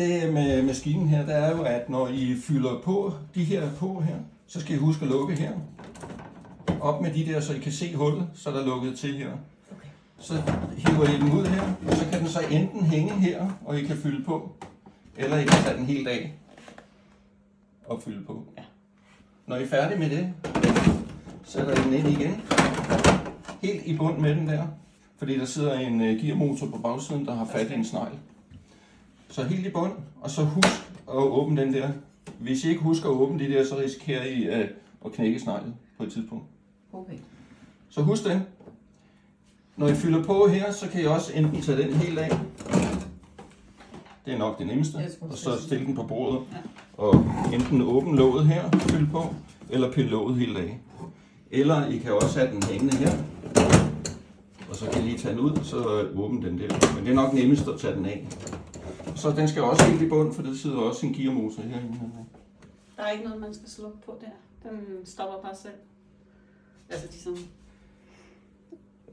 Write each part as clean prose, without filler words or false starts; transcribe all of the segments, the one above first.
Det med maskinen her, det er jo, at når I fylder på de her på her, så skal I huske at lukke her. Op med de der, så I kan se hullet, så der er lukket til her. Okay. Så hiver I den ud her, og så kan den så enten hænge her, og I kan fylde på, eller I kan tage den helt af og fylde på. Ja. Når I er færdige med det, sætter I den ind igen. Helt i bund med den der, fordi der sidder en gearmotor på bagsiden, der har fat i en snegl. Så helt i bund, og så husk at åbne den der. Hvis I ikke husker at åbne de der, så risikerer I at knække sneglen på et tidspunkt. Okay. Så husk den. Når I fylder på her, så kan I også enten tage den helt af. Det er nok det nemmeste. Og så stille den på bordet. Og enten åbne låget her, fylde på, eller pille låget helt af. Eller I kan også have den hængende her. Og så kan I lige tage den ud, og så åbne den der. Men det er nok nemmest at tage den af. Så den skal også helt i bund, for der sidder også en gearmotor herinde. Der er ikke noget, man skal slukke på der. Den stopper bare selv. Altså ligesom...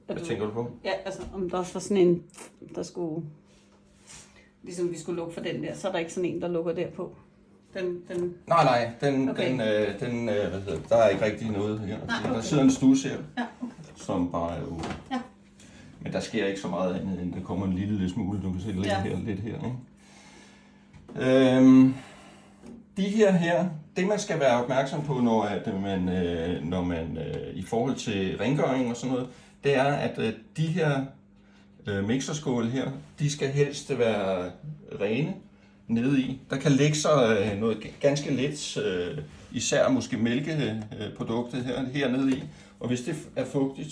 Hvad tænker du på? Ja, altså om der var sådan en, der skulle... Ligesom vi skulle lukke for den der, så er der ikke sådan en, der lukker derpå. Nej, Okay. der er ikke rigtig noget her. Nej, okay. Der sidder en stus her, Ja, okay. som bare er åben. Ja. Men der sker ikke så meget andet, end der kommer en lille smule, du kan se lidt her, lidt her. Ikke? De her, det man skal være opmærksom på, når man i forhold til rengøring og sådan noget, det er, at de her mixerskåle her, de skal helst være rene nede i. Der kan lægge sig noget ganske let, især måske mælkeproduktet hernede i. Og hvis det er fugtigt,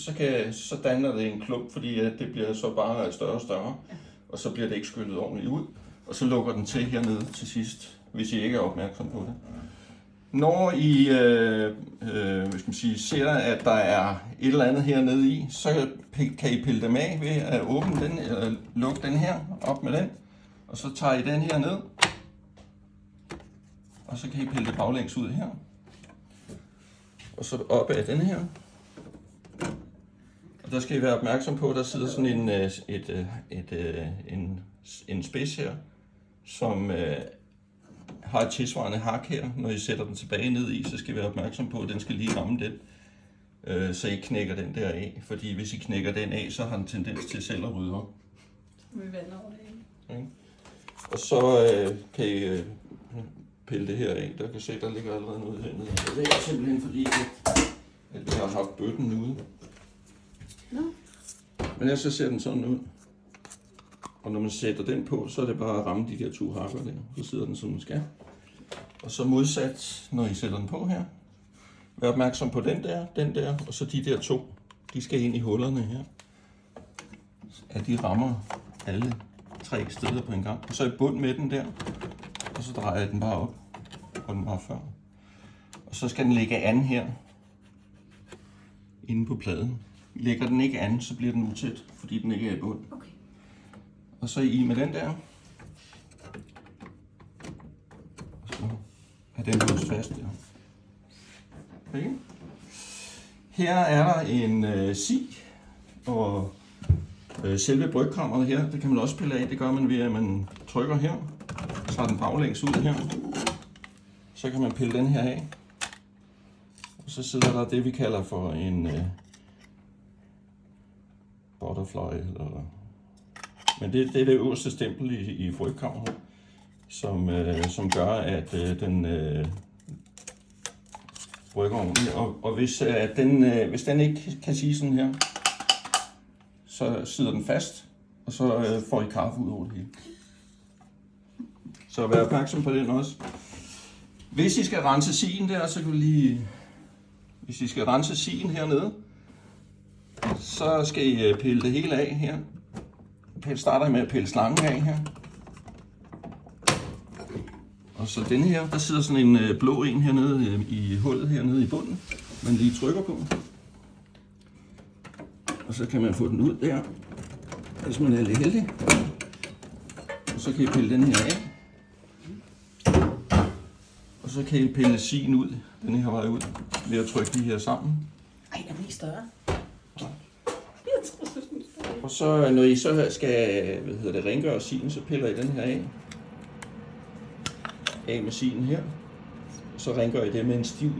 så danner det en klump, fordi det bliver så bare større og større. Og så bliver det ikke skyllet ordentligt ud. Og så lukker den til hernede til sidst, hvis I ikke er opmærksom på det. Når I ser, at der er et eller andet hernede i, så kan I pille dem af ved at åbne den, eller lukke den her op med den. Og så tager I den her ned, og så kan I pille det baglæns ud her. Og så op ad den her. Og der skal I være opmærksom på, at der sidder sådan en spids her, som har et tilsvarende hak her. Når I sætter den tilbage ned i, så skal I være opmærksom på, at den skal lige ramme den, så I knækker den der af. Fordi hvis I knækker den af, så har den tendens til selv at rydde op. Vi vender over det, ikke? Okay. Og så kan I pille det her af. Der kan se, der ligger allerede noget hernede. Det er simpelthen fordi, at vi har haft bøtten ude. Nå. Men ellers så ser den sådan ud. Og når man sætter den på, så er det bare at ramme de der to hakker der. Så sidder den som den skal. Og så modsat, når I sætter den på her. Vær opmærksom på den der, og så de der to. De skal ind i hullerne her. At de rammer alle 3 steder på en gang. Og så i bund med den der. Og så drejer jeg den bare op, hvor den var før. Og så skal den ligge an her. Inde på pladen. Lægger den ikke an, så bliver den utæt, fordi den ikke er i bund. Okay. Og så i med den der. Så er den låst fast der. Okay. Her er der en si, og selve brygkammeret her, det kan man også pille af. Det gør man ved, at man trykker her. Så har den baglæns ud her. Så kan man pille den her af. Og så sidder der det, vi kalder for en butterfly. Men det er det øverste stempel i frøkammeret, som gør, at den brygger ordentligt. Og hvis den ikke kan sige sådan her, så sidder den fast, og så får I kaffe ud over det hele. Så vær opmærksom på den også. Hvis I skal rense sien der, så kan vi lige... Hvis I skal rense sien hernede, så skal I pille det hele af her. Jeg starter med at pille slangen af her. Og så den her, der sidder sådan en blå en hernede i hullet hernede i bunden, man lige trykker på. Og så kan man få den ud der, hvis man er lidt heldig. Og så kan I pille den her af. Og så kan I pille sien ud, den her vej ud, ved at trykke de her sammen. Ej, er den ikke større? Og så når I så skal rengøre sien, så piller I den her af. af med sinen her. Så rengør I det med en stiv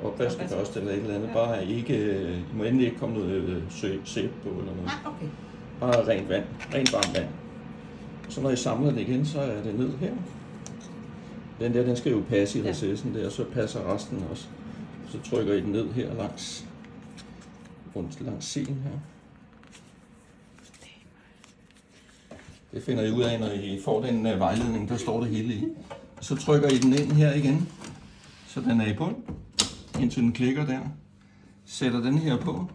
opvaskebørste eller et eller andet. Bare ikke, I må endelig ikke komme noget sæbe på eller noget. Nej, okay. Bare rent vand, rent varmt vand. Så når I samler det igen, så er det ned her. Den der, den skal jo passe i recessen der, og så passer resten også. Så trykker I den ned her rundt langs siden her. Det finder I ud af, når I får den vejledning, der står det hele i. Så trykker I den ind her igen, så den er i bund, indtil den klikker der. Sætter den her på.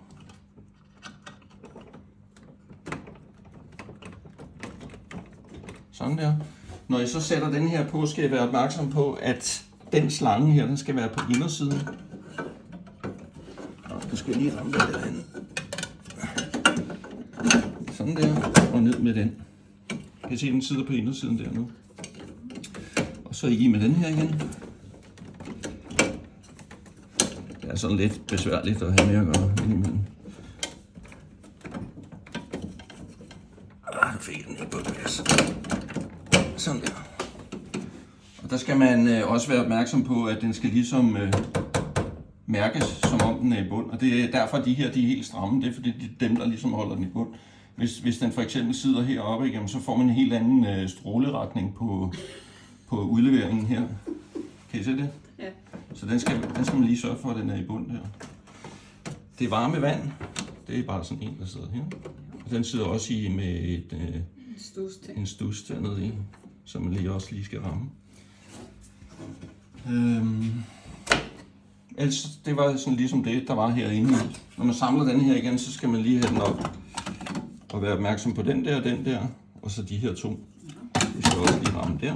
Sådan der. Når I så sætter den her på, skal I være opmærksom på, at den slange her, den skal være på indersiden. Nu skal jeg lige ramme det derinde. Sådan der, og ned med den. Jeg kan se, den sidder på indersiden der nu. Og så I med den her igen. Det er sådan lidt besværligt at have med at gøre indimellem. Nu fik jeg den ikke på plads. Sådan der. Og der skal man også være opmærksom på, at den skal ligesom mærkes, som om den er i bund. Og det er derfor, de her de er helt stramme. Det er fordi, det er dem, der ligesom holder den i bund. Hvis den for eksempel sidder heroppe igen, så får man en helt anden stråleretning på udleveringen her. Kan I se det? Ja. Så den skal man lige sørge for, at den er i bund her. Det er varme vand. Det er bare sådan en, der sidder her. Og den sidder også i med en stus dernede i, som man også lige skal ramme. Ellers, det var sådan ligesom det, der var herinde. Når man samler den her igen, så skal man lige have den op og være opmærksom på den der, og så de her to. Vi skal også lige ramme der.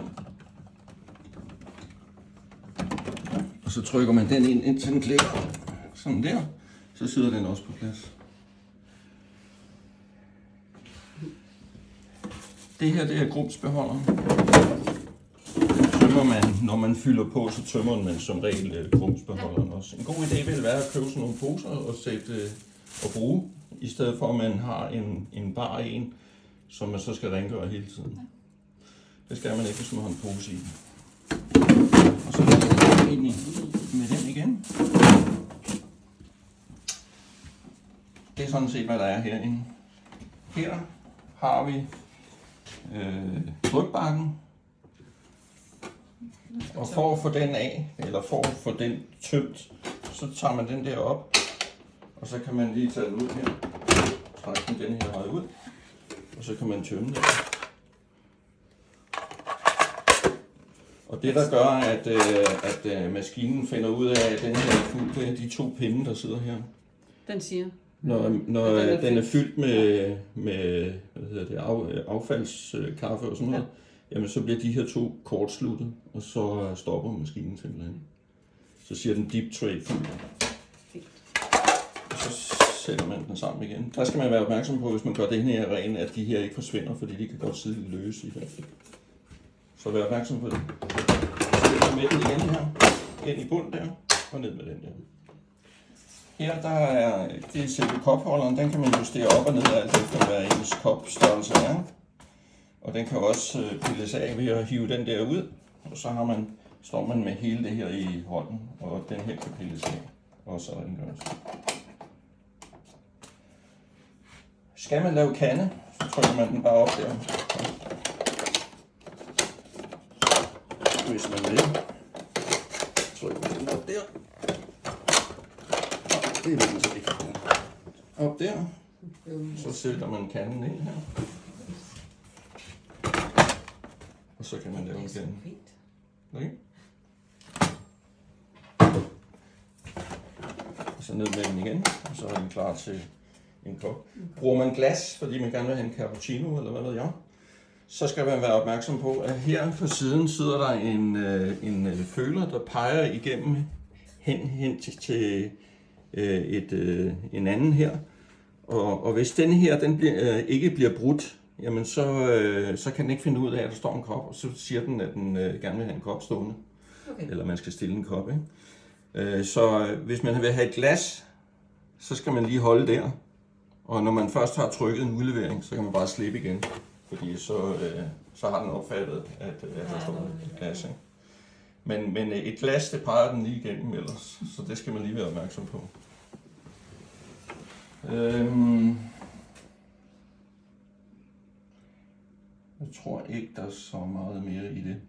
Og så trykker man den ind, indtil den klikker. Sådan der. Så sidder den også på plads. Det her, det er grumsbeholderen. Tømmer man, når man fylder på, så tømmer man som regel grumsbeholderen også. En god idé vil være at købe sådan nogle poser og bruge, i stedet for at man har en bar en, som man så skal rengøre hele tiden. Det skal man ikke, hvis man har en pose i. Og så lægger jeg ind med den igen. Det er sådan set, hvad der er herinde. Her har vi trykbakken. Og for at få den af, eller for at få den tømt, så tager man den der op, og så kan man lige tage den ud her. Trække den her vej ud, og så kan man tømme den. Og det der gør, at maskinen finder ud af, at den her er fuld, det er de to pinde, der sidder her. Den siger? Når den er fyldt med hvad hedder det, affaldskaffe og sådan noget, jamen så bliver de her to kortsluttet, og så stopper maskinen simpelthen. Så siger den deep tray fuld. Og så sætter man den sammen igen. Der skal man være opmærksom på, hvis man gør det her ren, at de her ikke forsvinder, fordi de kan godt sidde løse i det. Så vær opmærksom på det. Så med den igen her, ind i bunden der, og ned med den der. Her det er selve kopholderen, den kan man justere op og ned, alt efter hvad ens kopstørrelse er. Og den kan også pilles af ved at hive den der ud, og så står man med hele det her i hånden, og den her kan pilles af, og så rengøres. Skal man lave kande, så trykker man den bare op der. Hvis man vil, trykker man den op der. Det vil den så ikke. Op der, så sætter man kanden ind her. Og så kan man lave en kande. Okay. Og så ned med den igen, og så er den klar til en kop. Bruger man glas, fordi man gerne vil have en cappuccino, eller hvad ved jeg, så skal man være opmærksom på, at her på siden sidder der en føler, der peger igennem hen til en anden her. Og hvis den her ikke bliver brudt, jamen så kan den ikke finde ud af, at der står en kop, og så siger den, at den gerne vil have en kop stående. Okay. Eller man skal stille en kop, ikke? Så hvis man vil have et glas, så skal man lige holde der. Og når man først har trykket en udlevering, så kan man bare slippe igen. Fordi så har den opfattet, at der står et glas, ikke? Men et glas, det peger den lige igennem ellers, så det skal man lige være opmærksom på. Jeg tror ikke, der er så meget mere i det.